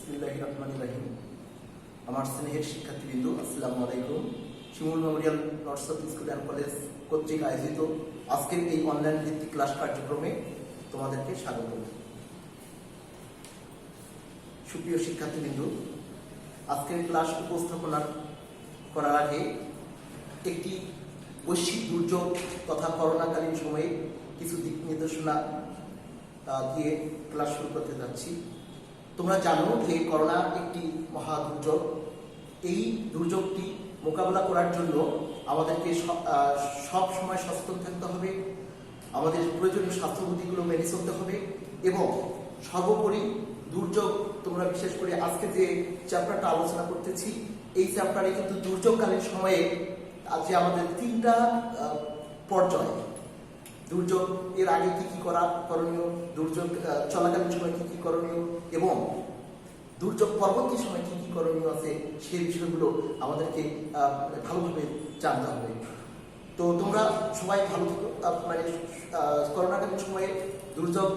বিসমিল্লাহির রহমানির রহিম। আমার স্নেহের শিক্ষার্থীবৃন্দ, আসসালামু আলাইকুম। Shimul Memorial North South School and College কর্তৃক আয়োজিত আজকের এই অনলাইন ভিত্তিক ক্লাস কার্যক্রমে তোমাদেরকে স্বাগত। সুপ্রিয় শিক্ষার্থীবৃন্দ, আজকের ক্লাস উপস্থাপনা করার আগে একটি বৈশ্বিক দুর্যোগ তথা করোনাকালীন সময়ে কিছু দিক নির্দেশনা দিয়ে ক্লাস শুরু করতে যাচ্ছি। তোমরা জানো যে করোনা একটি মহা দুর্যোগ। এই দুর্যোগটি মোকাবেলা করার জন্য আমাদেরকে সব সময় সচেতন থাকতে হবে, আমাদের প্রয়োজনীয় স্বাস্থ্যবিধিগুলো মেনে চলতে হবে এবং সর্বোপরি দুর্যোগ, তোমরা বিশেষ করে আজকে যে চ্যাপ্টারটা আলোচনা করতেছি, এই চ্যাপ্টারে কিন্তু দুর্যোগকালীন সময়ে যে আমাদের তিনটা পর্যায়, দুর্যোগ এর আগে কি কি করণীয়, দুর্যোগ চলাকালীন সময় কি কি করণীয় এবং দুর্যোগ পরবর্তী সময় কি কি করণীয় আছে, সেই বিষয়গুলো আমাদেরকে ভালোভাবে জানতে হবে। তো তোমরা সবাই ভালো থাকো, করোনাকালীন সময়ে দুর্যোগ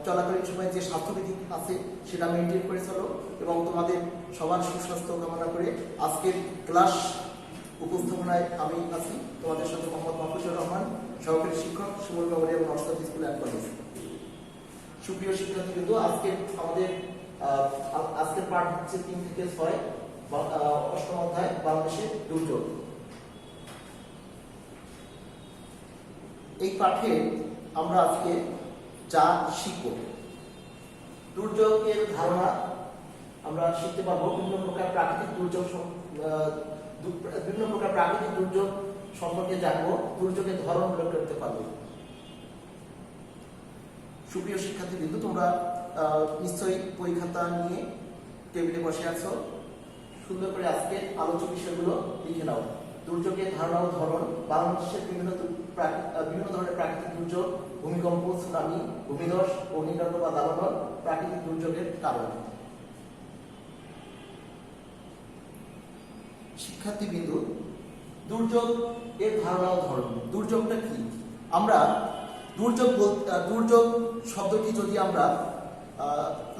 চলাকালীন সময় যে স্বাস্থ্যবিধি আছে সেটা মেনটেন করে চলো এবং তোমাদের সবার সুস্বাস্থ্য কামনা করে আজকের ক্লাস উপস্থাপনায় আমি আছি তোমাদের সাথে মোহাম্মদ মাহফুজুর রহমান, সহকারী শিক্ষক, Shimul Memorial North South School and College. সুপ্রিয় শিক্ষার্থীবৃন্দ, আজকের পাঠ হচ্ছে 3 থেকে 6, অষ্টম অধ্যায় বাংলাদেশের দুর্যোগ। এই পাঠে আমরা আজকে যা শিখব, দুর্যোগের ধারণা আমরা শিখতে পারবো, বিভিন্ন প্রকার প্রাকৃতিক দুর্যোগ সম্পর্কে জানবো, দুর্যোগের ধরন উল্লেখ করতে পারবো। সুপ্রিয় শিক্ষার্থীবৃন্দ, তোমরা নিশ্চয়ই পরীক্ষাটা নিয়ে টেবিলে বসে আছো, সুন্দর করে আজকে আলোচ্য বিষয়গুলো লিখে নাও। দুর্যোগের ধারণা ও ধরন, বাংলাদেশের বিভিন্ন ধরনের প্রাকৃতিক দুর্যোগ, ভূমিকম্প, সুনামি, ভূমিধস, অগ্নিকাণ্ড বা দাবানল প্রাকৃতিক দুর্যোগের কারণ। শিক্ষার্থীবৃন্দ, দুর্যোগ এর ধারণা ও ধরন, দুর্যোগটা কি? আমরা দুর্যোগ শব্দটি যদি আমরা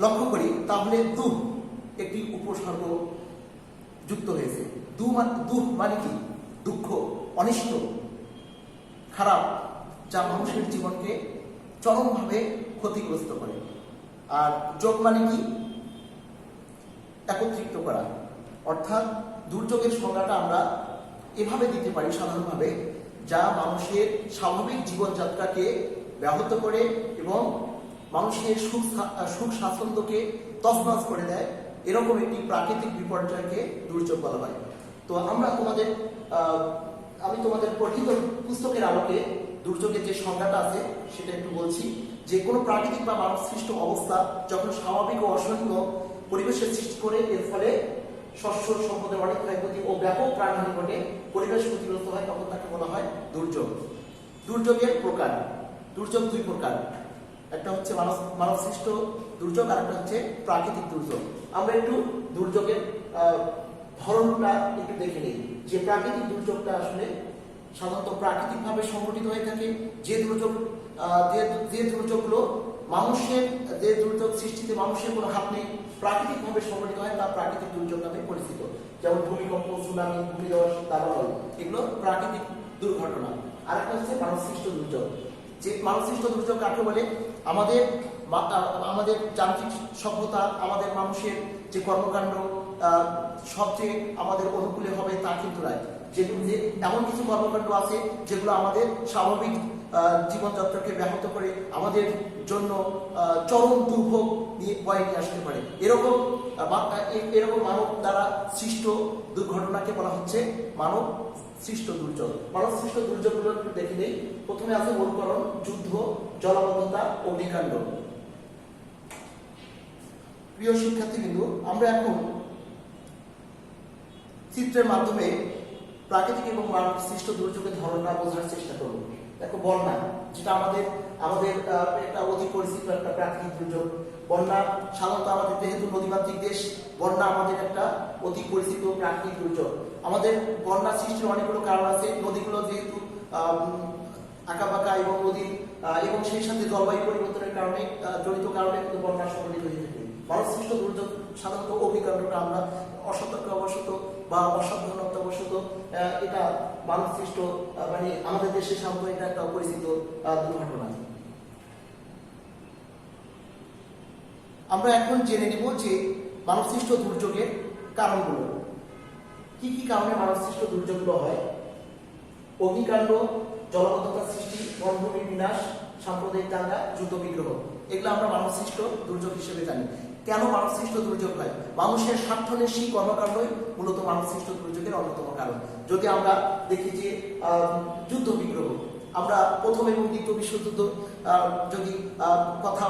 লক্ষ্য করি তাহলে দুঃ একটি উপসর্গ যুক্ত হয়েছে। দুঃ মানে কি? দুঃখ, অনিষ্ট, খারাপ, যা মানুষের জীবনকে চরমভাবে ক্ষতিগ্রস্ত করে। আর যোগ মানে কি? একত্রিত করা। অর্থাৎ দুর্যোগের সংজ্ঞাটা আমরা এভাবে দিতে পারি সাধারণভাবে, যা মানুষের স্বাভাবিক জীবনযাত্রাকে ব্যাহত করে এবং মানুষের সুখ স্বাচ্ছন্দ্যকে তছনছ করে দেয়, এরকম একটি প্রাকৃতিক বিপর্যয়কে দুর্যোগ বলা হয়। তো আমি তোমাদের পঠিত পুস্তকের আলোকে দুর্যোগের যে সংজ্ঞাটা আছে সেটা একটু বলছি। যে কোনো প্রাকৃতিক বা মানব সৃষ্ট অবস্থা যখন স্বাভাবিক ও অসহনীয় পরিবেশের সৃষ্টি করে, এর ফলে শস্য সম্পদের অনেক ক্ষয়ক্ষতি ও ব্যাপক প্রাণহানি ঘটে, পরিবেশ ক্ষতিগ্রস্ত হয়, তখন তাকে বলা হয় দুর্যোগ। দুর্যোগের প্রকার, দুর্যোগ 2 প্রকার, একটা হচ্ছে মানব সৃষ্ট দুর্যোগ আর একটা হচ্ছে প্রাকৃতিক দুর্যোগ। আমরা একটু দুর্যোগের ধরনটা একটু দেখে নিই। যে প্রাকৃতিক দুর্যোগটা আসলে সাধারণত প্রাকৃতিকভাবে সংঘটিত হয়ে থাকে। যে দুর্যোগগুলো যে দুর্যোগ সৃষ্টিতে মানুষের কোনো হাত নেই, প্রাকৃতিকভাবে সংঘটিত হয়, তা প্রাকৃতিক দুর্যোগ নামে পরিচিত। যেমন ভূমিকম্প, সুনামি, ভূমিধস, দাবানল, এগুলো প্রাকৃতিক দুর্ঘটনা। আর একটা হচ্ছে মানব সৃষ্ট দুর্যোগ। যে মানব সৃষ্ট দুর্যোগ কাকে বলে? আমাদের যান্ত্রিক সভ্যতা, আমাদের মানুষের যে কর্মকাণ্ড সবচেয়ে আমাদের অনুকূলে হবে তা কিন্তু নয়। যে এমন কিছু কর্মকাণ্ড আছে যেগুলো আমাদের স্বাভাবিক জীবনযাত্রাকে ব্যাহত করে আমাদের জন্য চরম দুর্ভোগ বয়ে নিয়ে আসতে পারে। এরকম মানব দ্বারা সৃষ্ট দুর্ঘটনাকে বলা হচ্ছে মানব সৃষ্ট দুর্যোগ। মানব সৃষ্ট দুর্যোগগুলো দেখে নেই। প্রথমে আছে মরুকরণ, যুদ্ধ, জলাবদ্ধতা, অগ্নিকাণ্ড। প্রিয় শিক্ষার্থীবৃন্দ, আমরা এখন চিত্রের মাধ্যমে প্রাকৃতিক এবং মানব সৃষ্ট দুর্যোগের ধরনটা বোঝার চেষ্টা করব। দেখো, বন্যা, যেটা আমাদের একটা অতি পরিচিত একটা প্রাকৃতিক দুর্যোগ। বন্যা সাধারণত আমাদের, যেহেতু নদীমাতৃক দেশ, বন্যা আমাদের একটা অতি পরিচিত প্রাকৃতিক দুর্যোগ। আমাদের বন্যা সৃষ্টির অনেকগুলো কারণ আছে। নদীগুলো যেহেতু আঁকাবাঁকা এবং নদী এবং সেই সাথে জলবায়ু পরিবর্তনের কারণে জড়িত কারণে কিন্তু বন্যা সংঘটিত হয়ে থাকে। মানবসৃষ্ট দুর্যোগ সাধারণত অগ্নিকাণ্ডটা আমরা অসতর্কবশত বা অসাবধানতাবশত এটা মানবসৃষ্ট মানে আমাদের দেশে সাধারণত এটা একটা পরিচিত দুর্ঘটনা। আমরা এখন জেনে নিব যে মানবসৃষ্ট দুর্যোগের কারণগুলো কি কি কারণে মানবসৃষ্ট দুর্যোগগুলো হয়। অগ্নিকাণ্ড, জলাবদ্ধতা সৃষ্টি, বনভূমির বিনাশ, সাম্প্রদায়িক দাঙ্গা, যুদ্ধ বিগ্রহ, এগুলো আমরা মানবসৃষ্ট দুর্যোগ হিসেবে জানি। কেন মানবসৃষ্ট দুর্যোগ হয়? মানুষের স্বার্থন্বেষী কর্মকাণ্ডই মূলত মানবসৃষ্ট দুর্যোগের অন্যতম কারণ। যদি আমরা দেখি যে যুদ্ধ বিগ্রহ, আমরা প্রথম এবং দ্বিতীয় বিশ্বযুদ্ধ যদি কথা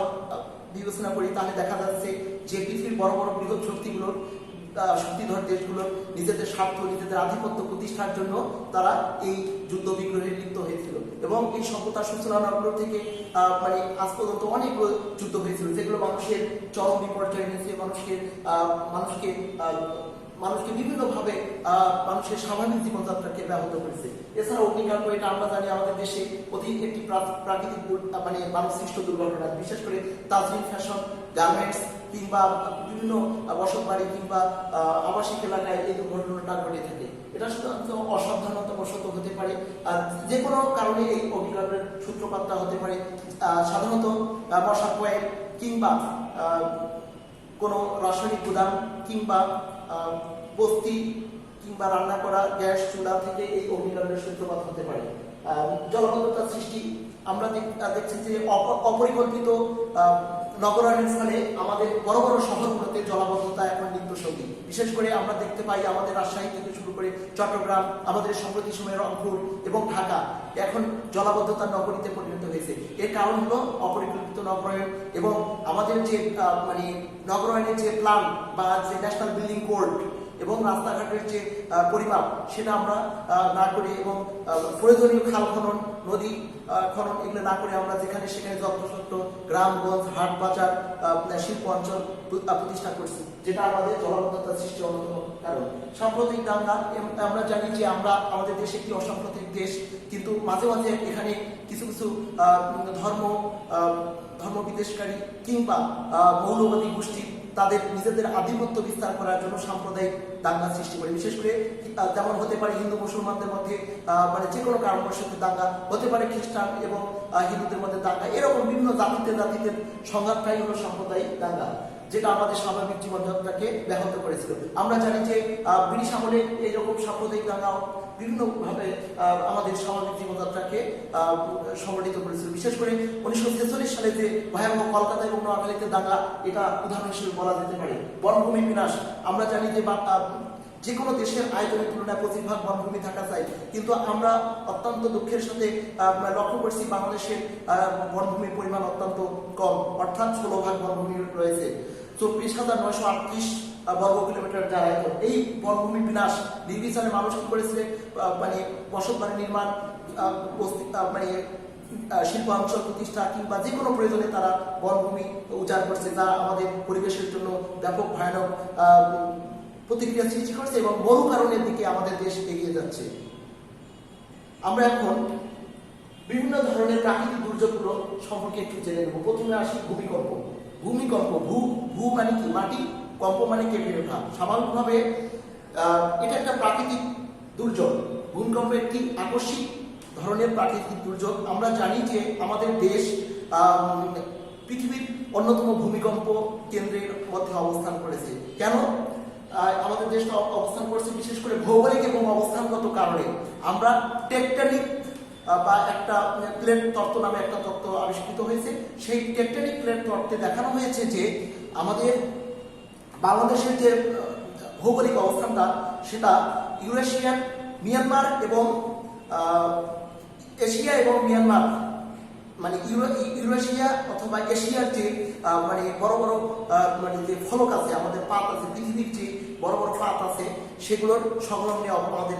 বিবেচনা করি তাহলে দেখা যাচ্ছে যে পৃথিবীর বড় বড় বৃহৎ শক্তিগুলোর শক্তিধর দেশগুলোর নিজেদের স্বার্থ, নিজেদের আধিপত্য প্রতিষ্ঠার জন্য তারা এই যুদ্ধ বিগ্রহে লিপ্ত হয়েছিল এবং এই সভ্যতার সূচনাগুলো থেকে মানে আজ পর্যন্ত অনেকগুলো যুদ্ধ হয়েছিল যেগুলো মানুষের চরম বিপর্যয় এনেছে, মানুষকে বিভিন্নভাবে মানুষের স্বাভাবিক জীবনযাত্রাকে ব্যাহত করেছে। এছাড়া অগ্নিকাণ্ড, এটা আমরা জানি আমাদের দেশে অতি একটি প্রাকৃতিক মানে মানবসৃষ্ট দুর্ঘটনা, বিশেষ করে তাজরিন ফ্যাশন, গার্মেন্টস কিংবা বিভিন্ন বসত বাড়ি কিংবা আবাসিক এলাকায় এই দুর্ঘটনাটা ঘটে থাকে। এটা শুধুমাত্র অসাবধানতাবশত হতে পারে, আর যে কোনো কারণে এই অগ্নিকাণ্ডের সূত্রপাতটা হতে পারে সাধারণত মশার কয়েল কিংবা কোনো রাসায়নিক গুদাম কিংবা বস্তি কিংবা রান্না করা গ্যাস চুলা থেকে এই অগ্নিকাণ্ডের সূত্রপাত হতে পারে। জলাবদ্ধতার সৃষ্টি, আমরা দেখছি যে অপরিকল্পিত নগরায়নের ফলে আমাদের বড় বড় শহরগুলোতে জলাবদ্ধতা এখন নিত্যসঙ্গী। বিশেষ করে আমরা দেখতে পাই আমাদের রাজশাহী থেকে শুরু করে চট্টগ্রাম, আমাদের সম্প্রতি সময়ের রংপুর এবং ঢাকা এখন জলাবদ্ধতার নগরীতে পরিণত হয়েছে। এর কারণ হলো অপরিকল্পিত নগরায়ন এবং আমাদের যে মানে নগরায়নের যে প্ল্যান বা যে ন্যাশনাল বিল্ডিং কোড এবং রাস্তাঘাটের যে পরিমাপ সেটা আমরা না করে এবং প্রয়োজনীয় খাল খনন, নদী খনন এগুলো না করে আমরা যেখানে সেখানে যত্রতত্র গ্রামগঞ্জ, হাট বাজার, শিল্প অঞ্চল প্রতিষ্ঠা করছি, যেটা আমাদের জলাবদ্ধতার সৃষ্টি অন্যতম কারণ। সাম্প্রতিক দাঙ্গা, আমরা জানি যে আমাদের দেশ একটি অসাম্প্রতিক দেশ, কিন্তু মাঝে মাঝে এখানে কিছু কিছু ধর্ম বিদ্বেষকারী কিংবা মৌলবাদী গোষ্ঠী তাদের নিজেদের আধিপত্য বিস্তার করার জন্য সাম্প্রদায়িক দাঙ্গা সৃষ্টি করে। বিশেষ করে যেমন হতে পারে হিন্দু মুসলমানদের মধ্যে মানে যে কোনো কারণবশত দাঙ্গা হতে পারে, খ্রিস্টান এবং হিন্দুদের মধ্যে দাঙ্গা, এরকম বিভিন্ন জাতিতে সংঘাতটাই হলো সাম্প্রদায়িক দাঙ্গা, যেটা আমাদের স্বাভাবিক জীবনযাত্রাকে ব্যাহত করেছিল। আমরা জানি যে ব্রিটিশ আমলে এইরকম সাম্প্রদায়িক দাঙ্গা বিভিন্নভাবে আমাদের স্বাভাবিক জীবনযাত্রাকে সংগঠিত করেছিল। বিশেষ করে 1946 সালে যে ভয়াবহ কলকাতা এবং নোয়াখালীতে দাঙ্গা, এটা উদাহরণ হিসেবে বলা যেতে পারে। বনভূমি বিনাশ, আমরা জানি যে কোনো দেশের আয়তনের তুলনায় 25% বনভূমি থাকা চাই, কিন্তু আমরা অত্যন্ত দুঃখের সাথে লক্ষ্য করছি বাংলাদেশের বনভূমির পরিমাণ অত্যন্ত কম, অর্থাৎ 16% বনভূমি রয়েছে। 24,938 বর্গ কিলোমিটার যার আয়তন। এই বনভূমি বিনাশ নির্বিচারে মানুষ কি করেছে, মানে বসত বাড়ি নির্মাণ, মানে শিল্প অঞ্চল প্রতিষ্ঠা কিংবা যে কোনো প্রয়োজনে তারা বনভূমি উজাড় করছে, যা আমাদের পরিবেশের জন্য ব্যাপক ভয়ানক প্রতিক্রিয়া সৃষ্টি করছে এবং মরুকারণের দিকে আমাদের দেশ এগিয়ে যাচ্ছে। আমরা এখন বিভিন্ন ধরনের প্রাকৃতিক দুর্যোগগুলো সম্পর্কে একটু জেনে নেব। প্রথমে আসি ভূমিকম্প। ভূ মানে কি? মাটি, কম্প মানে কেঁপে ওঠা। স্বাভাবিকভাবে এটা একটা প্রাকৃতিক দুর্যোগ। ভূমিকম্প একটি আকস্মিক ধরনের প্রাকৃতিক দুর্যোগ। আমরা জানি যে আমাদের দেশ পৃথিবীর অন্যতম ভূমিকম্প কেন্দ্রের মধ্যে অবস্থান করেছে। কেন আমাদের দেশটা অবস্থান করছে? বিশেষ করে ভৌগোলিক এবং অবস্থানগত কারণে। আমরা টেকটনিক বা একটা প্লেট তত্ত্ব নামে একটা তত্ত্ব আবিষ্কৃত হয়েছে। সেই টেকটনিক প্লেট তত্ত্বে দেখানো হয়েছে যে আমাদের বাংলাদেশের যে ভৌগোলিক অবস্থানটা সেটা ইউরেশিয়ান, মিয়ানমার এবং এশিয়া এবং মিয়ানমার, মানে ইউরেশিয়া অথবা এশিয়ার যে মানে বড় বড় মানে যে ফলক আছে, আমাদের পাত আছে, পৃথিবীর যে বড় বড় পাত আছে, সেগুলোর সংলগ্নে আমাদের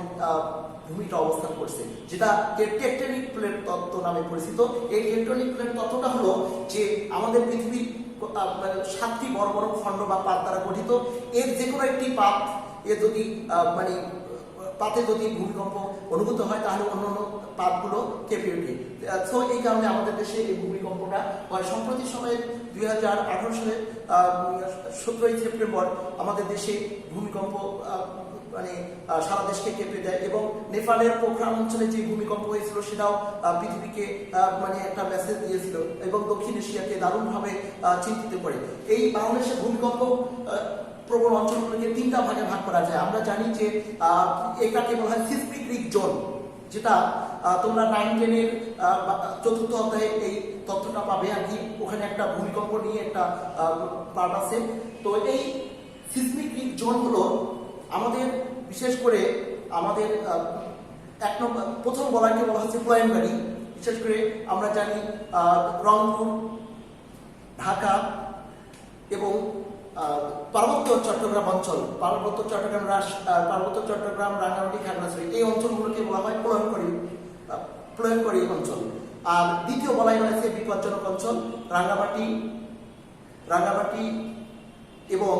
ভূমিটা অবস্থান করছে, যেটা টেকটনিক প্লেট তত্ত্ব নামে পরিচিত। এই টেকটনিক প্লেট তত্ত্বটা হলো যে আমাদের পৃথিবী 7টি বড় বড় খণ্ড বা পাত দ্বারা গঠিত। এর যে কোনো একটি পাত যদি মানে পাতে যদি ভূমিকম্প অনুভূত হয় তাহলে অন্যান্য পাতগুলো কেঁপে ওঠে। সো এই কারণে আমাদের দেশে এই ভূমিকম্পটা হয়। সম্প্রতি সময়ে 2018 সালে 17 সেপ্টেম্বর আমাদের দেশে ভূমিকম্প মানে সারা দেশকে কেঁপে দেয় এবং নেপালের পোখরান অঞ্চলে যে ভূমিকম্প হয়েছিল সেটাও পৃথিবীকে মানে একটা মেসেজ দিয়েছিল এবং দক্ষিণ এশিয়াকে দারুণভাবে চিন্তিত করে। এই বাংলাদেশের ভূমিকম্প প্রবল অঞ্চলগুলোকে 3টা ভাগে ভাগ করা যায়। আমরা জানি যে এটাকে বলা হয় সিসমিক রিস্ক জোন, যেটা তোমরা 9-10 এর 4th অধ্যায়ে এই তথ্যটা পাবে আর কি। ওখানে একটা ভূমিকম্প নিয়ে একটা পার্ট আছে। তো এই সিসমিক রিস্ক জোন হলো আমাদের বিশেষ করে আমাদের প্রথম বলাকে বলা হচ্ছে প্রয়াণবাড়ি। বিশেষ করে আমরা জানি রংপুর, ঢাকা এবং পার্বত্য চট্টগ্রাম অঞ্চল, পার্বত্য চট্টগ্রাম, রাঙ্গামাটি, খাগড়াছড়ি, এই অঞ্চলগুলোকে বলা হয় প্রলয়ঙ্করী অঞ্চল। আর দ্বিতীয় বলাই রয়েছে বিপজ্জনক অঞ্চল, রাঙ্গামাটি এবং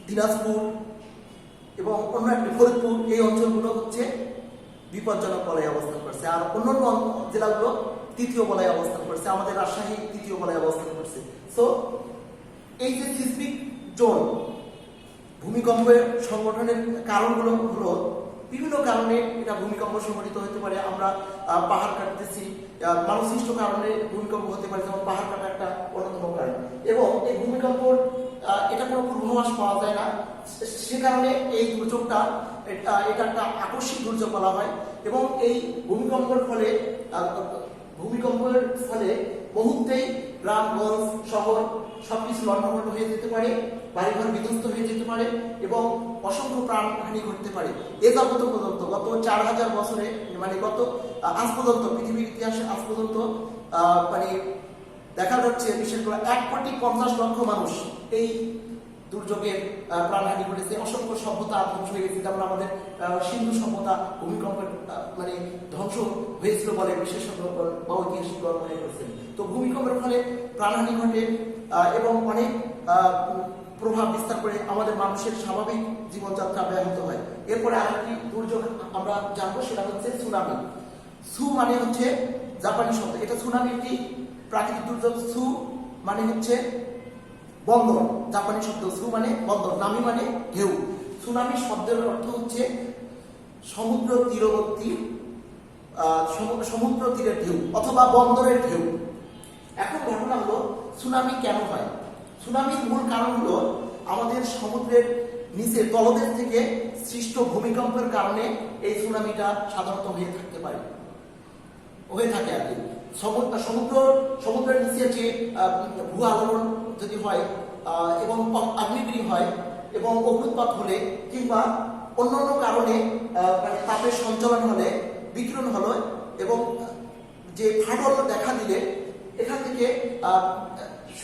দিনাজপুর এবং অন্য একটি ফরিদপুর, এই অঞ্চলগুলো হচ্ছে বিপজ্জনক বলয়ে অবস্থান করছে। আর অন্যান্য জেলাগুলো তৃতীয় বলয়ে অবস্থান করছে। আমাদের রাজশাহী তৃতীয় বলয়ে অবস্থান করছে। সো এই যে সিসমিক জোন ভূমিকম্পের সংগঠনের কারণগুলো হলো বিভিন্ন কারণে এটা ভূমিকম্প সংঘটিত হতে পারে। আমরা পাহাড় কাটতেছি, মানবসৃষ্ট কারণে ভূমিকম্প হতে পারে, যেমন পাহাড় কাটা একটা অন্যতম কারণ। এবং এই ভূমিকম্পর এটা কোনো পূর্বাভাস পাওয়া যায় না, সে কারণে এই দুর্যোগটা এটা একটা আকস্মিক দুর্যোগ বলা হয়। এবং এই ভূমিকম্পের ফলে মুহূর্তেই গ্রামগঞ্জ, শহর সবকিছু লণ্ডভণ্ড হয়ে যেতে পারে, বাড়িঘর বিধ্বস্ত হয়ে যেতে পারে এবং অসংখ্য প্রাণহানি ঘটতে পারে। এ যাবত পর্যন্ত গত 4000 বছরে, মানে গত আজ পর্যন্ত পৃথিবীর ইতিহাসে আজ পর্যন্ত মানে দেখা যাচ্ছে বিশেষ করে 1,50,00,000 মানুষ এই দুর্যোগের প্রাণহানি ঘটেছে। অসংখ্য সভ্যতা ধ্বংস হয়ে গেছে, যেমন আমাদের সিন্ধু সভ্যতা ভূমিকম্পের মানে ধ্বংস হয়েছিল বলে বিশেষজ্ঞ বা ঐতিহাসিকগণ মনে করছেন। তো ভূমিকম্পের ফলে প্রাণহানি ঘটে এবং অনেক প্রভাব বিস্তার করে আমাদের মানুষের স্বাভাবিক জীবনযাত্রা ব্যাহত হয়। এরপরে আরেকটি দুর্যোগ আমরা জানবো, সেটা হচ্ছে সুনামি। সু মানে হচ্ছে জাপানি শব্দ, এটা সুনামি একটি প্রাকৃতিক দুর্যোগ। সু মানে হচ্ছে বন্দর, জাপানি শব্দ। সু মানে বন্দর, নামি মানে ঢেউ। সুনামি শব্দের অর্থ হচ্ছে সমুদ্র তীরবর্তী, সমুদ্র তীরের ঢেউ অথবা বন্দরের ঢেউ। এখন ঘটনা হলো সুনামি কেন হয়? সুনামির মূল কারণ হলো আমাদের সমুদ্রের নিচে তলদেশ থেকে সৃষ্ট ভূমিকম্পের কারণে এই সুনামিটা সাধারণত হয়ে থাকে আর কি। সমুদ্রের নিচে যে ভূ আলোড়ন যদি হয় এবং আগ্নেয়গিরি হয় এবং অগ্নুৎপাত হলে কিংবা অন্যান্য কারণে মানে তাপের সঞ্চালন হলে, বিকিরণ হলো এবং যে ফাটল দেখা দিলে এখান থেকে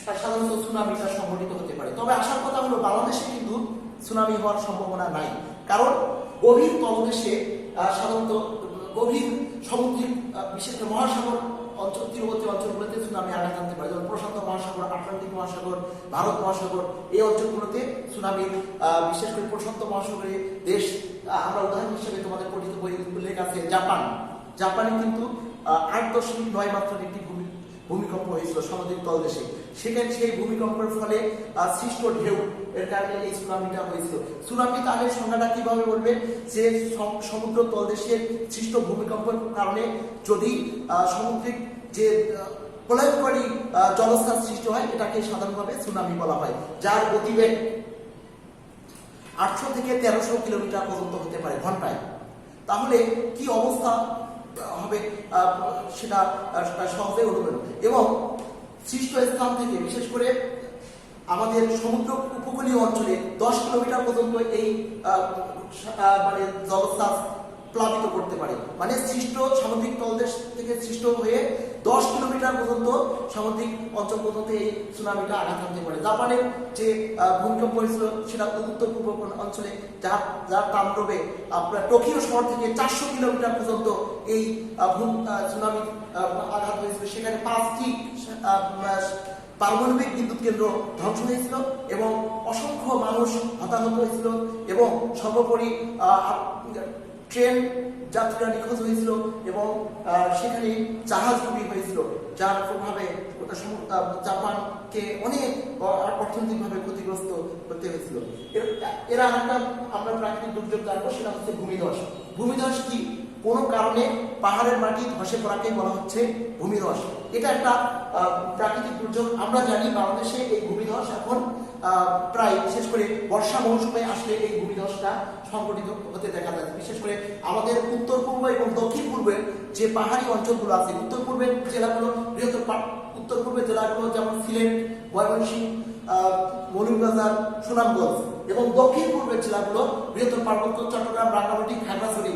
সাধারণত সুনামিটা সংঘটিত হতে পারে। তবে আসার কথা হলো বাংলাদেশে কিন্তু সুনামি হওয়ার সম্ভাবনা নাই, কারণ গভীর তলদেশে সাধারণত গভীর সামুদ্রিক বিশেষ করে মহাসাগর অঞ্চল, তীরবর্তী অঞ্চলগুলোতে সুনামি আঘাত আনতে পারে। যেমন প্রশান্ত মহাসাগর, আটলান্টিক মহাসাগর, ভারত মহাসাগর, এই অঞ্চলগুলোতে সুনামির বিশেষ করে প্রশান্ত মহাসাগরে দেশ, আমরা উদাহরণ হিসেবে তোমাদের পঠিত বই উল্লেখ আছে জাপানে কিন্তু 8.9 মাত্রার একটি ভূমিকম্প হয়েছিল সামুদ্রিক তলদেশে। সেখানে সেই ভূমিকম্পের ফলে সৃষ্ট ঢেউ এর কারণে এই সুনামিটা হয়েছিল। সুনামি তাহলে সংজ্ঞাটা কিভাবে বলবে? যে সমুদ্র তলদেশের সৃষ্ট ভূমিকম্পের কারণে যদি সামুদ্রিক যে প্রলয়ঙ্করী জলস্থান সৃষ্টি হয়, এটাকে সাধারণভাবে সুনামি বলা হয়, যার গতিবেগ 800 থেকে 1300 কিলোমিটার পর্যন্ত হতে পারে ঘন্টায়। তাহলে কি অবস্থা হবে সেটা সহজে অনুমান। এবং সৃষ্ট স্থান থেকে বিশেষ করে আমাদের সমুদ্র উপকূলীয় অঞ্চলে 10 কিলোমিটার পর্যন্ত এই মানে জলস্থান প্লাবিত করতে পারে। মানে সৃষ্ট সামুদ্রিক তলদেশ থেকে সৃষ্ট হয়ে 10 কিলোমিটার পর্যন্ত সামুদ্রিক অঞ্চল পর্যন্ত এই সুনামিটা আঘাত আনতে পারে। জাপানের যে ভূমিকম্প হয়েছিল সেটা উত্তর পূর্ব অঞ্চলে, যার তাণ্ডবে আপনার টোকিও শহর থেকে 400 কিলোমিটার পর্যন্ত এই সুনামি আঘাত হয়েছিল। সেখানে 5টি পারমাণবিক বিদ্যুৎ কেন্দ্র ধ্বংস হয়েছিল এবং অসংখ্য মানুষ হতাহত হয়েছিল এবং সর্বোপরি ট্রেন যাত্রীরা নিখোঁজ হয়েছিল এবং সেখানে জাহাজ ডুবি হয়েছিল, যার প্রভাবে ওটা জাপানকে অনেক অর্থনৈতিকভাবে ক্ষতিগ্রস্ত করতে হয়েছিল। এরা একটা আমরা প্রাকৃতিক দুর্যোগ জানবো, সেটা হচ্ছে ভূমিধস। ভূমিধস কি? কোনো কারণে পাহাড়ের মাটি ধসে পড়াকেই বলা হচ্ছে ভূমিধস। এটা একটা প্রাকৃতিক দুর্যোগ। আমরা জানি বাংলাদেশে এই ভূমিধস এখন প্রায়, বিশেষ করে বর্ষা মৌসুমে আসলে এই ভূমিধসটা সংঘটিত হতে দেখা যায়। বিশেষ করে আমাদের উত্তর পূর্ব এবং দক্ষিণ পূর্বে যে পাহাড়ি অঞ্চলগুলো আছে, উত্তর পূর্বের জেলাগুলো বৃহত্তর উত্তর পূর্বের জেলাগুলো যেমন সিলেট, ময়মনসিংহ, মৌলভীবাজার, সুনামগঞ্জ, এবং দক্ষিণ পূর্বের জেলাগুলো বৃহত্তর পার্বত্য চট্টগ্রাম, রাঙ্গামাটি, খাগড়াছড়ি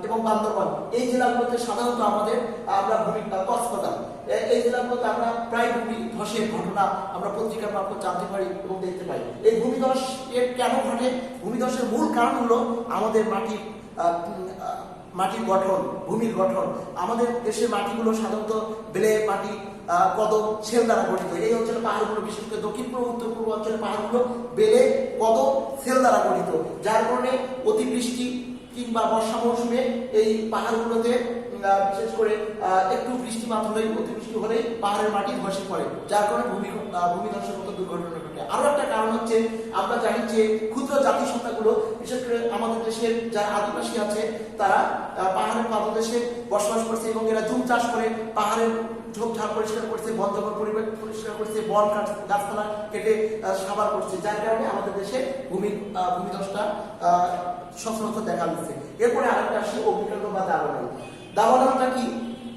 এবং বান্দরবান, এই জেলাগুলোতে সাধারণত আমরা কক্সবাজার, এই জেলাগুলোতে আমরা প্রায় ভূমিধসের ঘটনা আমরা পত্রিকার মারফত জানতে পারি এবং দেখতে পাই। এই ভূমিধস কেন ঘটে? ভূমিধসের মূল কারণ হলো আমাদের মাটির গঠন, ভূমির গঠন। আমাদের দেশের মাটিগুলো সাধারণত বেলে মাটি, কদম, সেল দ্বারা গঠিত। এই অঞ্চলের পাহাড়গুলো, বিশেষ করে দক্ষিণ পূর্ব, উত্তর পূর্ব অঞ্চলের পাহাড়গুলো বেলে, কদম, সেল দ্বারা গঠিত, যার কারণে অতিবৃষ্টি কিংবা বর্ষা মৌসুমে এই পাহাড়গুলোতে বিশেষ করে একটু বৃষ্টিপাত হলেই, অতিবৃষ্টি হলেই পাহাড়ের মাটি ধসে পড়ে, যার কারণে ভূমিধসের মতো দুর্ঘটনা ঘটে। আরো একটা কারণ হচ্ছে, আমরা জানি যে ক্ষুদ্র জাতিসত্তাগুলো, বিশেষ করে আমাদের দেশের যারা আদিবাসী আছে, তারা পাহাড়ের পাদদেশে বসবাস করছে এবং এরা জুম চাষ করে পাহাড়ের ঝোপঝাড় পরিষ্কার করছে, বন জঙ্গল পরিবেশ পরিষ্কার করছে, বন গাছপালা কেটে সাবার করছে, যার কারণে আমাদের দেশে ভূমিধসটা সচরাচর দেখা যাচ্ছে। এরপরে আরেকটা আসে অগ্নিকাণ্ড বা দাবানল। দাবানলটা কি?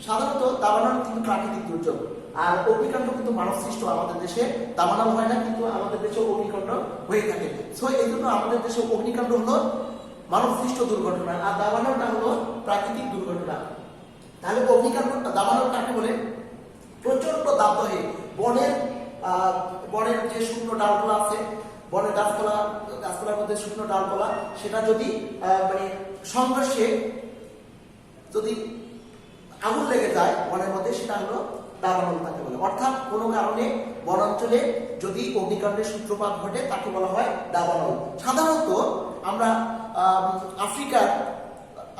সাধারণত দাবানল কিন্তু প্রাকৃতিক দুর্যোগ, আর অগ্নিকাণ্ড কিন্তু মানব সৃষ্ট। আমাদের দেশে দাবানল হয় না, কিন্তু আমাদের দেশে অগ্নিকাণ্ড হয়ে থাকে। সো এই জন্য আমাদের দেশে অগ্নিকাণ্ড হলো মানব সৃষ্ট দুর্ঘটনা, আর দাবানলটা হলো প্রাকৃতিক দুর্ঘটনা। তাহলে অগ্নিকাণ্ড, দাবানল কাকে বলে? প্রচন্ড দাবদাহে বনের যে শুকনো ডালপালা আছে, বনের গাছপালার মধ্যে শুকনো ডালপালা, সেটা যদি মানে সংঘর্ষে যদি আগুন লেগে যায় বনের মধ্যে, সেটা হলো দাবানল তাকে বলে। অর্থাৎ কোনো কারণে বনাঞ্চলে যদি অগ্নিকাণ্ডের সূত্রপাত ঘটে, তাকে বলা হয় দাবানল। সাধারণত আমরা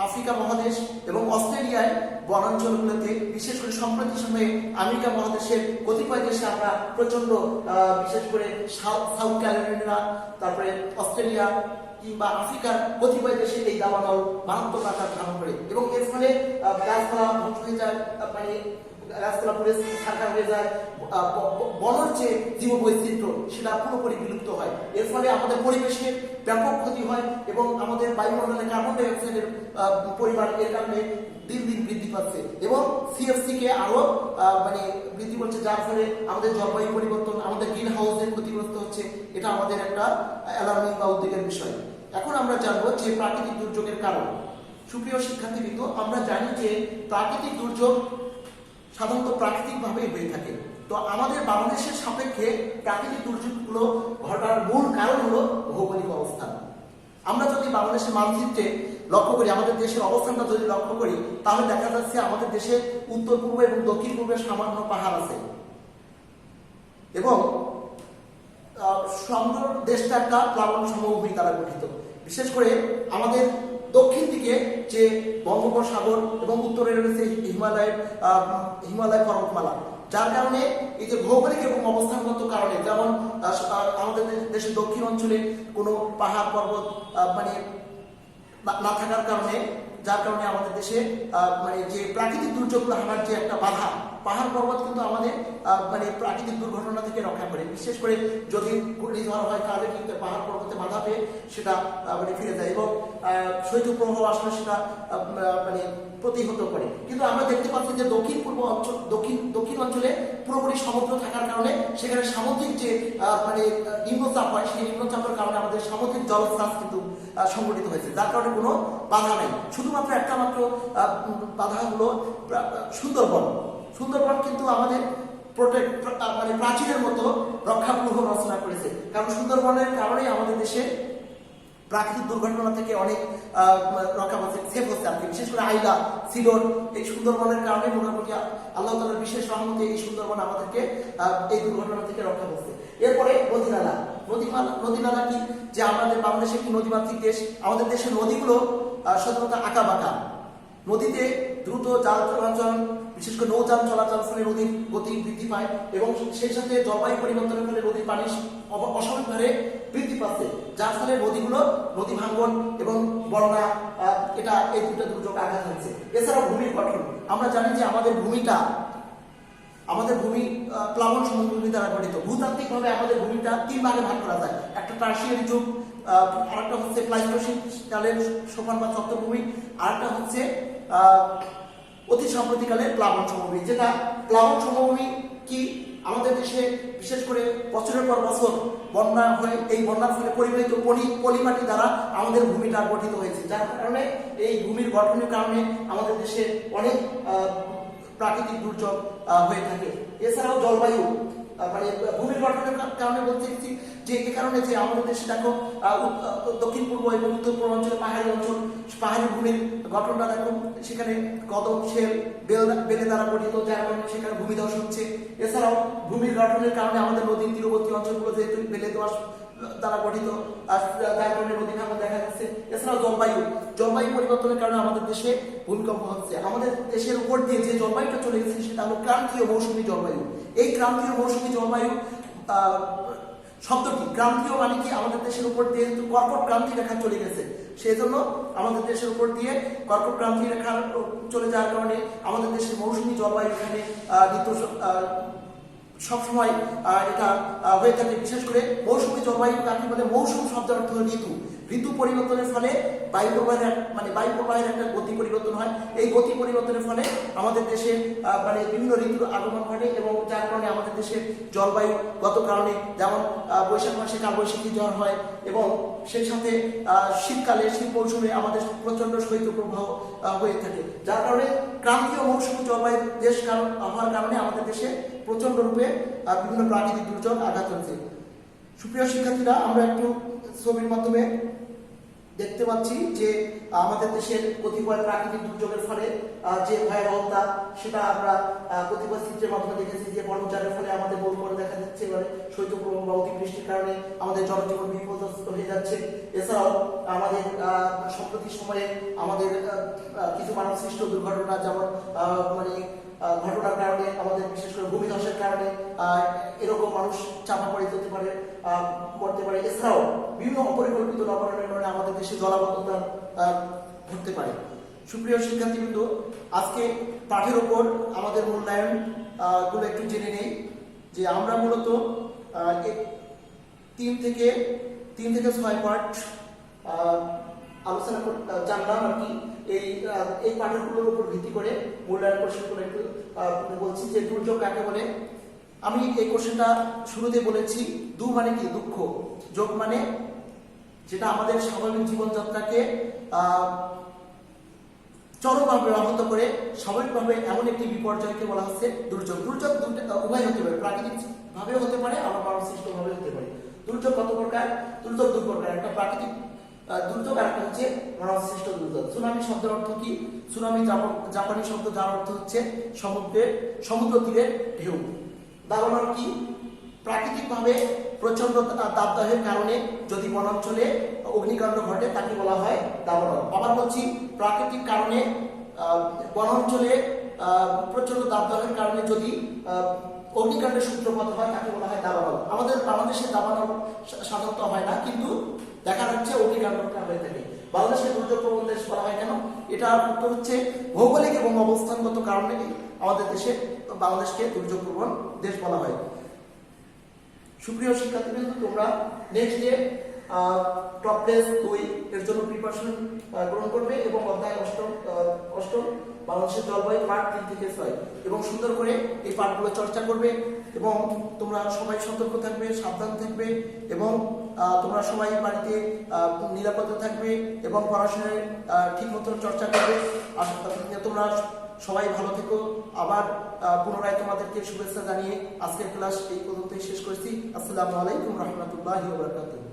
আফ্রিকা মহাদেশ এবং অস্ট্রেলিয়ায় বনাঞ্চলগুলোতে, বিশেষ করে সম্প্রতি সময়ে আমেরিকা মহাদেশের কতিপয় দেশে আমরা প্রচন্ড, বিশেষ করে সাউথ ক্যালিফোর্নিয়া, তারপরে অস্ট্রেলিয়া কিংবা আফ্রিকার কতিপয় দেশে এই দাবানল মারাত্মক আকার ধারণ করে এবং এর ফলে গাছপালা ধ্বংস হয়ে যায়, মানে গাছপালা পুড়ে ছারখার হয়ে যায়, বনের যে জীববৈচিত্র্য সেটা পুরোপুরি বিলুপ্ত হয়। এর ফলে আমাদের পরিবেশের ব্যাপক ক্ষতি হয় এবং আমাদের বায়ুমণ্ডলে কার্বন ডাই অক্সাইডের পরিমাণ এর কারণে দিন দিন বৃদ্ধি পাচ্ছে এবং সিএফসি কে আরো মানে বৃদ্ধি করছে, যার ফলে আমাদের জলবায়ু পরিবর্তন, আমাদের গ্রিন হাউসের ক্ষতিগ্রস্ত হচ্ছে। এটা আমাদের একটা অ্যালার্মিং বা উদ্বেগের বিষয়। এখন আমরা জানবো যে প্রাকৃতিক দুর্যোগের কারণ। সুপ্রিয় শিক্ষার্থীবৃন্দ, আমরা জানি যে প্রাকৃতিক দুর্যোগ সাধারণত প্রাকৃতিকভাবেই হয়ে থাকে। তো আমাদের বাংলাদেশের সাপেক্ষে প্রাকৃতিক দুর্যোগগুলো ঘটার মূল কারণ হলো ভৌগোলিক অবস্থান। আমরা যদি বাংলাদেশের মানচিত্রে লক্ষ্য করি, আমাদের দেশের অবস্থানটা যদি লক্ষ্য করি, তাহলে দেখা যাচ্ছে আমাদের দেশে উত্তর পূর্ব এবং দক্ষিণ পূর্বে সামান্য পাহাড় আছে এবং সুন্দর দেশটা একটা প্লাবন সমভূমি দ্বারা গঠিত। বিশেষ করে আমাদের দক্ষিণ দিকে যে বঙ্গোপসাগর এবং উত্তরে রয়েছে হিমালয় পর্বতমালা, যার কারণে এই যে ভৌগোলিক এবং অবস্থানগত কারণে, যেমন আমাদের দেশের দক্ষিণ অঞ্চলে কোনো পাহাড় পর্বত মানে না থাকার কারণে, যার কারণে আমাদের দেশে মানে যে প্রাকৃতিক দুর্যোগগুলো হানার যে একটা বাধা, পাহাড় পর্বত কিন্তু আমাদের মানে প্রাকৃতিক দুর্ঘটনা থেকে রক্ষা করে। বিশেষ করে যদি ঘূর্ণিঝড় হয়, তাহলে কিন্তু পাহাড় পর্বতে বাধা পেয়ে সেটা মানে ফিরে যায় এবং শৈত্যপ্রবাহ আসলে সেটা মানে প্রতিহত করে। কিন্তু আমরা দেখতে পাচ্ছি যে দক্ষিণ পূর্ব অঞ্চল, দক্ষিণ অঞ্চলে পুরোপুরি সমুদ্র থাকার কারণে সেখানে সামুদ্রিক যে মানে নিম্নচাপ হয়, সেই নিম্নচাপের কারণে আমাদের সামুদ্রিক জলস্রাস কিন্তু সংঘটিত হয়েছে, যার কারণে কোনো বাধা নেই। শুধুমাত্র একটা মাত্র বাধা হলো সুন্দরবন কিন্তু আমাদের মানে প্রাচীরের মতো রক্ষাপ্রহ রচনা করেছে, কারণ সুন্দরবনের কারণে আমাদের দেশে প্রাকৃতিক দুর্ঘটনা থেকে অনেক রক্ষা পাচ্ছে, সেফ হচ্ছে আর কি। বিশেষ করে আইলা, সিডর, এই সুন্দরবনের কারণে মোটামুটি আল্লাহ তাআলার বিশেষ রহমতে এই সুন্দরবন আমাদেরকে এই দুর্ঘটনা থেকে রক্ষা করছে। এরপরে নদী নালা কি? যে আমাদের বাংলাদেশ একটি নদীমাতৃক দেশ, আমাদের দেশের নদীগুলো সাধারণত আঁকা বাঁকা। নদীতে দ্রুত জাল চলাচল, বিশেষ করে নৌযান চলাচল ফলে নদীর গতি বৃদ্ধি পায় এবং সেই সাথে জলবায়ু পরিবর্তনের ফলে নদীর পানি অস্বাভাবিক হারে বৃদ্ধি পাচ্ছে, যার ফলে নদী ভাঙ্গন এবং বন্যা এই দুটো দুর্যোগ আঘাত হচ্ছে। এছাড়াও ভূমির গঠন, আমরা জানি যে আমাদের ভূমি প্লাবন সমভূমি দ্বারা গঠিত। ভূতাত্ত্বিকভাবে আমাদের ভূমিটা 3 ভাগে ভাগ করা যায়। একটা টার্সিয়ারি যুগ, আরেকটা হচ্ছে প্লাইস্টোসিন কালের সোপান বা চক্রভূমি, আরেকটা হচ্ছে অতি সাম্প্রতিককালের প্লাবন সমভূমি। যেটা প্লাবন সমভূমি কি, আমাদের দেশে বিশেষ করে বছরের পর বছর বন্যা হয়ে এই বন্যার ফলে পরিবাহিত পলিমাটি দ্বারা আমাদের ভূমিটা গঠিত হয়েছে, যার কারণে এই ভূমির গঠনের কারণে আমাদের দেশে অনেক প্রাকৃতিক দুর্যোগ হয়ে থাকে। এছাড়াও জলবায়ু, মানে ভূমির গঠনের কারণে বলতে চাইছি যে এই কারণে যে আমাদের দেশে দেখো দক্ষিণ পূর্ব এবং উত্তর পূর্বাঞ্চলে পাহাড়ি ভূমির গঠনটা দেখো, সেখানে কদম, শেল, বেলে দ্বারা গঠিত, যার কারণে সেখানে ভূমিধস হচ্ছে। এছাড়াও ভূমির গঠনের কারণে আমাদের নদীর তীরবর্তী অঞ্চলগুলো যেহেতু বেলে দোআঁশ দ্বারা গঠিত, যার কারণে নদী ভাঙন দেখা যাচ্ছে। এছাড়াও জলবায়ু পরিবর্তনের কারণে আমাদের দেশে ভূমিকম্প হচ্ছে। আমাদের দেশের উপর দিয়ে যে জলবায়ুটা চলে গেছে সেটা হলো ক্রান্তীয় মৌসুমী জলবায়ু। এই ক্রান্তীয় মৌসুমী জলবায়ু শব্দটি, ক্রান্তীয় মানে কি, আমাদের দেশের উপর দিয়ে যেহেতু কর্কট ক্রান্তি রেখা চলে গেছে, সেই জন্য আমাদের দেশের উপর দিয়ে কর্কট ক্রান্তি রেখা চলে যাওয়ার কারণে আমাদের দেশের মৌসুমী জলবায়ু এখানে সবসময় এটা হয়ে থাকে। বিশেষ করে মৌসুমী জলবায়ু কাকে বলে, মৌসুম শব্দের অর্থ হল ঋতু পরিবর্তনের ফলে বায়ু প্রবাহের একটা গতি পরিবর্তন হয়। এই গতি পরিবর্তনের ফলে আমাদের দেশে বিভিন্ন ঋতুর আগমন ঘটে এবং যার কারণে আমাদের দেশে জলবায়ুগত কারণে যেমন বৈশাখ মাসে কালবৈশাখী ঝড় হয় এবং সেই সাথে শীত মৌসুমে আমাদের প্রচন্ড শৈত্যপ্রবাহ হয়ে থাকে, যার কারণে ক্রান্তীয় মৌসুমী জলবায়ুর হওয়ার কারণে আমাদের দেশে প্রচন্ড রূপে বিভিন্ন প্রাকৃতিক দুর্যোগ আঘাত হচ্ছে। সুপ্রিয় শিক্ষার্থীরা, আমরা একটু ছবির মাধ্যমে দেখতে পাচ্ছি যে আমাদের দেশের কতিপয় প্রাকৃতিক দুর্যোগের ফলে যে ভয়াবহতা সেটা আমরা কতিপয় চিত্রের মাধ্যমে দেখেছি, যে বনজারের ফলে আমাদের বনমরে দেখা যাচ্ছে, এবারে শৈত্যপ্রবাহ বা অতিবৃষ্টির কারণে আমাদের জনজীবন বিপর্যস্ত হয়ে যাচ্ছে। এছাড়াও আমাদের সম্প্রতি সময়ে আমাদের কিছু মানব সৃষ্ট দুর্ঘটনা, যেমন ঘটনার কারণে আমাদের বিশেষ করে ভূমিধসের কারণে এরকম মানুষ চাপা পড়ে যেতে পারে, মরতে পারে। এছাড়াও বিভিন্ন অপরিকল্পিত নবায়নের কারণে আমাদের দেশে জলাবদ্ধতা ঘটতে পারে। সুপ্রিয় শিক্ষার্থীবৃন্দ, আজকে পাঠের ওপর আমাদের মূল্যায়ন গুলো একটু জেনে নেই যে আমরা মূলত 3 থেকে 6 পার্ট আলোচনা জানলাম আর কি। এই পাঠগুলোর উপর ভিত্তি করে মূল্যায়ন কোশ্চেনগুলো একটু বলছি যে দুর্যোগ কাকে বলে। আমি এই কোশ্চেনটা শুরুতে বলেছি, মানে কি, দুঃখ, যোগ মানে যেটা আমাদের স্বাভাবিক জীবনযাত্রাকে চরমভাবে ব্যাহত করে স্বাভাবিকভাবে এমন একটি বিপর্যয়কে বলা হচ্ছে দুর্যোগ। দুর্যোগ উভয় হতে পারে, প্রাকৃতিক ভাবে হতে পারে, আবার মানব সৃষ্ট ভাবে হতে পারে। দুর্যোগ কত প্রকার? দুর্যোগ 2 প্রকার, একটা প্রাকৃতিক দুর্যোগ আর একটা হচ্ছে মানব সৃষ্ট দুর্যোগ। সুনামি শব্দের অর্থ কি? সুনামি জাপানি শব্দ, যার অর্থ হচ্ছে সমুদ্র তীরের ঢেউ। দাবানল কি? প্রাকৃতিকভাবে প্রচন্ড দাবদাহের কারণে যদি বনাঞ্চলে অগ্নিকাণ্ড ঘটে তাকে বলা হয় দাবানল। আবার বলছি, প্রাকৃতিক কারণে বনাঞ্চলে প্রচন্ড দাবদাহের কারণে যদি অগ্নিকাণ্ডের সূত্রপাত হয় তাকে বলা হয় দাবানল। আমাদের বাংলাদেশে দাবানল সাধারণত হয় না, কিন্তু দেখা যাচ্ছে অগ্নিকাণ্ডটা হয়ে থাকে। বাংলাদেশের দুর্যোগ প্রবণ দেশ বলা হয় কেন? এটার উত্তর হচ্ছে ভৌগোলিক এবং অবস্থানগত কারণে আমাদের বাংলাদেশকে দুর্যোগ প্রবণ দেশ বলা হয়। সুপ্রিয় শিক্ষার্থীবৃন্দ, তোমরা নেক্সট ডে টপ টেস্ট 2 এর জন্য প্রিপারেশন গ্রহণ করবে এবং অধ্যায় 8 বাংলাদেশের জলবায়ু পার্ট 3 থেকে 6 এবং সুন্দর করে এই পাঠগুলো চর্চা করবে এবং তোমরা সবাই সতর্ক থাকবে, সাবধান থাকবে এবং তোমরা সবাই বাড়িতে নিরাপদে থাকবে এবং পড়াশোনায় ঠিক মতো চর্চা করবে। আর তোমরা সবাই ভালো থেকো। আবার পুনরায় তোমাদেরকে শুভেচ্ছা জানিয়ে আজকের ক্লাস এই পর্যন্তই শেষ করছি। আসসালামু আলাইকুম রহমতুল্লাহি ওয়া বারাকাতুহু।